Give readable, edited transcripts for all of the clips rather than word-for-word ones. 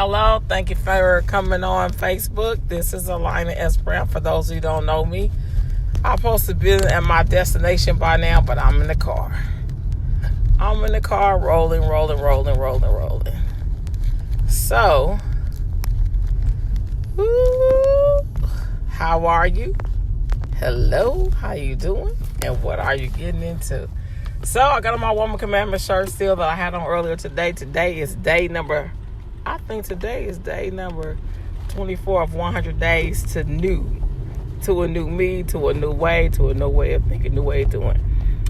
Hello, thank you for coming on Facebook. This is Alina S. Brown. For those who don't know me, I'm supposed to be at my destination by now, but I'm in the car. I'm in the car rolling. So, how are you? Hello, how you doing? And what are you getting into? So, I got on my Woman Commandment shirt still that I had on earlier today. Today is day number 24 of 100 days to a new me, to a new way of thinking, new way of doing.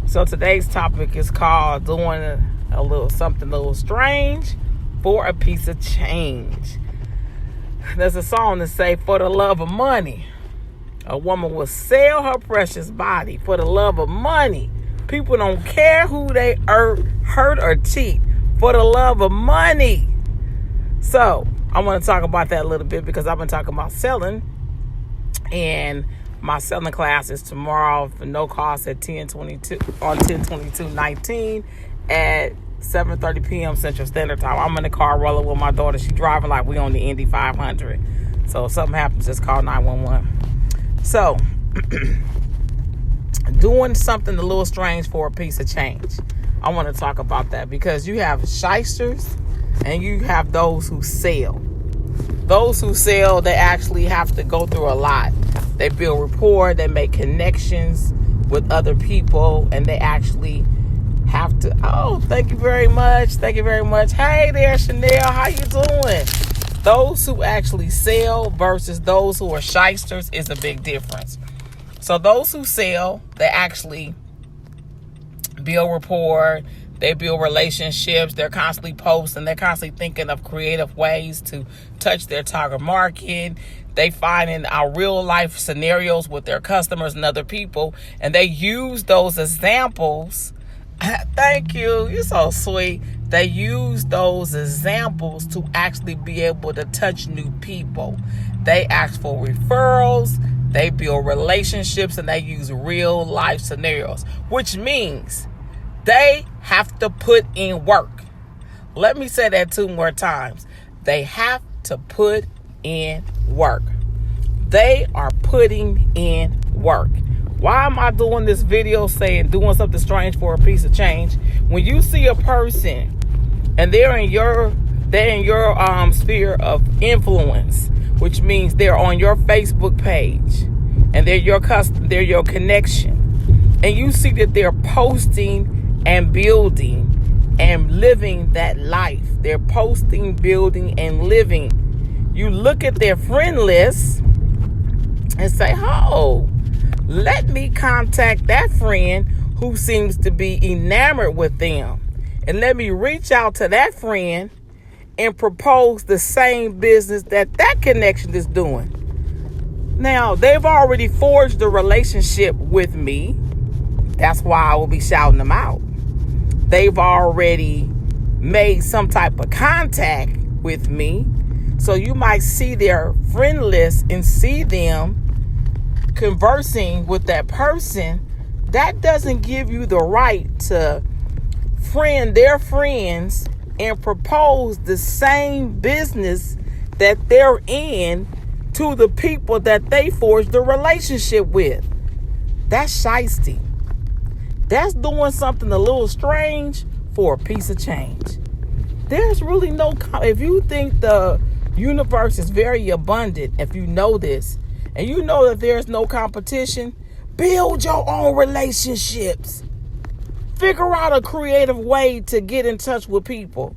So today's topic is called doing something a little strange for a piece of change. There's a song that say, for the love of money, a woman will sell her precious body for the love of money. People don't care who they hurt or cheat for the love of money. So I want to talk about that a little bit because I've been talking about selling, and my selling class is tomorrow for no cost at 10/22/19 at 7:30 p.m. Central Standard Time. I'm in the car rolling with my daughter. She's driving like we on the Indy 500. So if something happens, just call 911. So doing something a little strange for a piece of change. I want to talk about that because you have shysters and you have those who sell. Those who sell, they actually have to go through a lot. They build rapport, they make connections with other people, and they actually have to, thank you very much. Hey there, Chanel, how you doing? Those who actually sell versus those who are shysters is a big difference. So those who sell, they actually build rapport, they build relationships, they're constantly posting, they're constantly thinking of creative ways to touch their target market. They find in our real life scenarios with their customers and other people, and they use those examples. Thank you, you're so sweet. They use those examples to actually be able to touch new people. They ask for referrals, they build relationships, and they use real life scenarios, which means they have to put in work. Let me say that 2 more times. They have to put in work. They are putting in work. Why am I doing this video saying doing something strange for a piece of change? When you see a person and they're in your sphere of influence, which means they're on your Facebook page and they're your connection, and you see that they're posting and building and living that life. They're posting, building, and living. You look at their friend list and say, let me contact that friend who seems to be enamored with them. And let me reach out to that friend and propose the same business that connection is doing. Now, they've already forged a relationship with me. That's why I will be shouting them out. They've already made some type of contact with me. So you might see their friend list and see them conversing with that person. That doesn't give you the right to friend their friends and propose the same business that they're in to the people that they forged the relationship with. That's shysty. That's doing something a little strange for a piece of change. There's really if you think the universe is very abundant, if you know this, and you know that there's no competition, build your own relationships. Figure out a creative way to get in touch with people.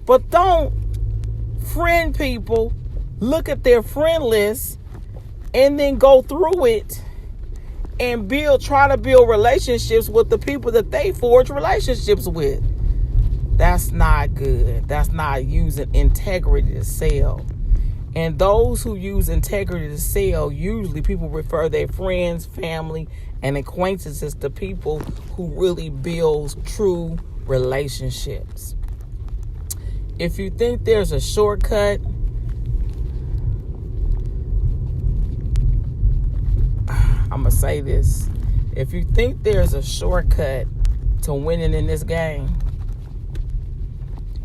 But don't friend people, look at their friend list, and then go through it and try to build relationships with the people that they forge relationships with. That's not good. That's not using integrity to sell. And those who use integrity to sell, usually people refer their friends, family, and acquaintances to people who really build true relationships. If you think there's a shortcut, I'm going to say this. If you think there's a shortcut to winning in this game,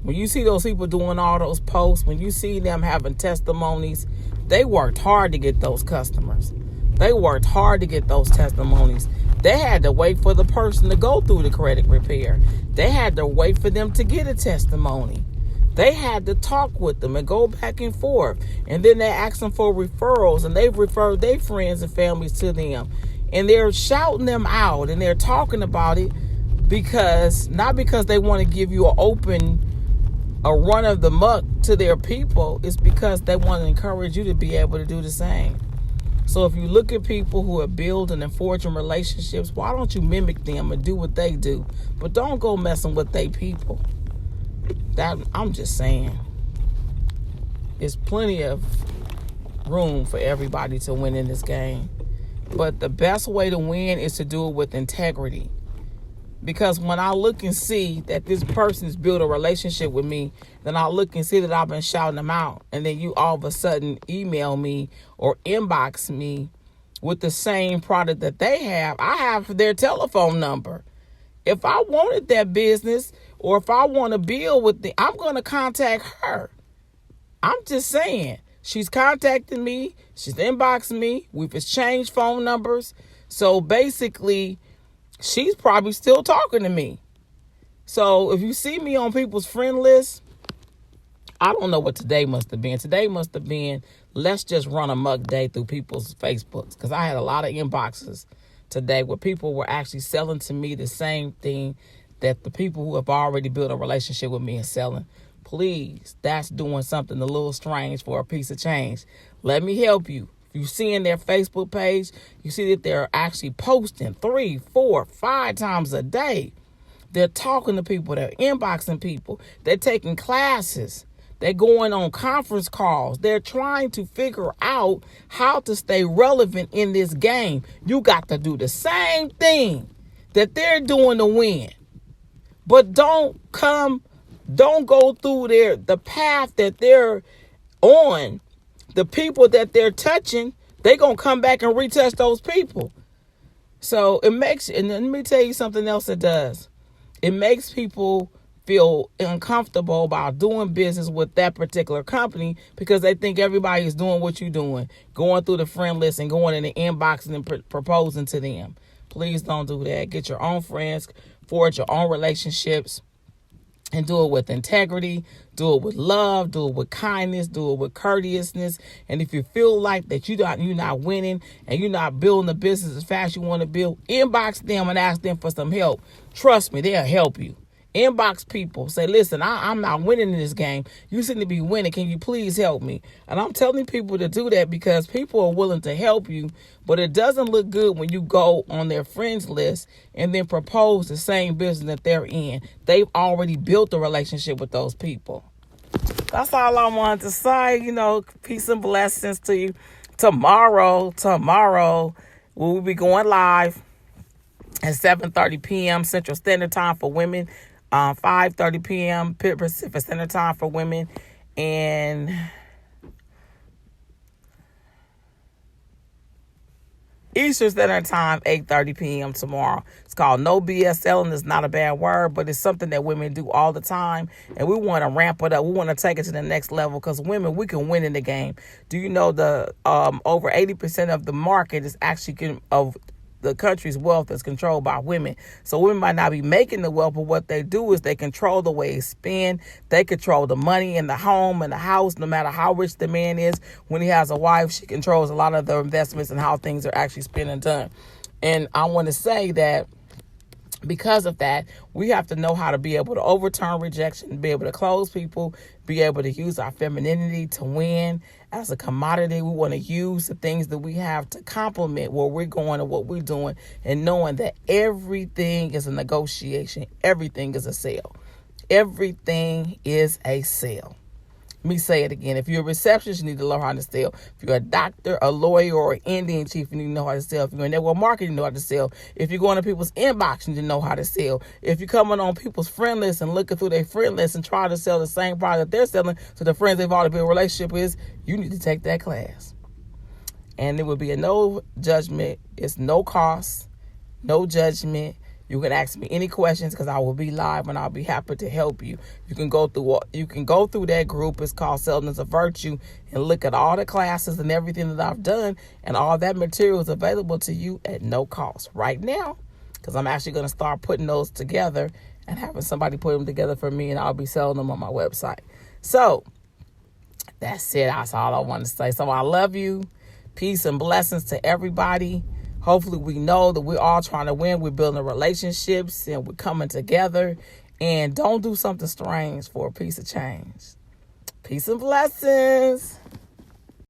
When you see those people doing all those posts, when you see them having testimonies, they worked hard to get those customers. They worked hard to get those testimonies. They had to wait for the person to go through the credit repair. They had to wait for them to get a testimony. They had to talk with them and go back and forth. And then they asked them for referrals, and they've referred their friends and families to them. And they're shouting them out, and they're talking about it not because they want to give you a run of the muck to their people. It's because they want to encourage you to be able to do the same. So if you look at people who are building and forging relationships, why don't you mimic them and do what they do? But don't go messing with their people. I'm just saying. There's plenty of room for everybody to win in this game. But the best way to win is to do it with integrity. Because when I look and see that this person's built a relationship with me, then I look and see that I've been shouting them out. And then you all of a sudden email me or inbox me with the same product that they have. I have their telephone number. If I wanted that business or if I want to build with them, I'm going to contact her. I'm just saying. She's contacted me. She's inboxed me. We've exchanged phone numbers. So basically, she's probably still talking to me. So if you see me on people's friend list, I don't know what today must have been. Today must have been, let's just run amok day through people's Facebooks. Because I had a lot of inboxes today where people were actually selling to me the same thing that the people who have already built a relationship with me are selling. Please, that's doing something a little strange for a piece of change. Let me help you. You see in their Facebook page, you see that they're actually posting 3, 4, 5 times a day. They're talking to people. They're inboxing people. They're taking classes. They're going on conference calls. They're trying to figure out how to stay relevant in this game. You got to do the same thing that they're doing to win. But don't go through the path that they're on. The people that they're touching, they're going to come back and retouch those people. So and let me tell you something else it does. It makes people feel uncomfortable about doing business with that particular company because they think everybody is doing what you're doing, going through the friend list and going in the inbox and proposing to them. Please don't do that. Get your own friends, forge your own relationships, and do it with integrity, do it with love, do it with kindness, do it with courteousness. And if you feel like that you're not winning and you're not building the business as fast as you want to build, inbox them and ask them for some help. Trust me, they'll help you. Inbox people. Say, listen, I'm not winning in this game. You seem to be winning. Can you please help me? And I'm telling people to do that because people are willing to help you. But it doesn't look good when you go on their friends list and then propose the same business that they're in. They've already built a relationship with those people. That's all I wanted to say. Peace and blessings to you. Tomorrow, we'll be going live at 7:30 p.m. Central Standard Time for women. 5:30 p.m. Pacific Standard Time for women, and Eastern Standard Time, 8:30 p.m. tomorrow. It's called No BS Selling. It's not a bad word, but it's something that women do all the time, and we want to ramp it up. We want to take it to the next level because women, we can win in the game. Do you know the over 80% of the market is actually of the country's wealth is controlled by women. So women might not be making the wealth, but what they do is they control the way it's spent. They control the money in the home and the house. No matter how rich the man is, when he has a wife, she controls a lot of the investments and how things are actually spent and done. And I want to say that because of that, we have to know how to be able to overturn rejection, be able to close people, be able to use our femininity to win. As a commodity, we want to use the things that we have to complement where we're going and what we're doing, and knowing that everything is a negotiation. Everything is a sale. Everything is a sale. Let me say it again. If you're a receptionist, you need to learn how to sell. If you're a doctor, a lawyer, or an Indian chief, you need to know how to sell. If you're in network marketing, you know how to sell. If you're going to people's inbox, you need to know how to sell. If you're coming on people's friend list and looking through their friend list and trying to sell the same product that they're selling to the friends they've already built a relationship with, you need to take that class. And it would be a no judgment. It's no cost, no judgment. You can ask me any questions because I will be live and I'll be happy to help you. You can go through that group. It's called Seldom of Virtue, and look at all the classes and everything that I've done, and all that material is available to you at no cost right now, because I'm actually going to start putting those together and having somebody put them together for me, and I'll be selling them on my website. So that's it. That's all I want to say. So I love you. Peace and blessings to everybody. Hopefully we know that we're all trying to win. We're building relationships and we're coming together. And don't do something strange for a piece of change. Peace and blessings.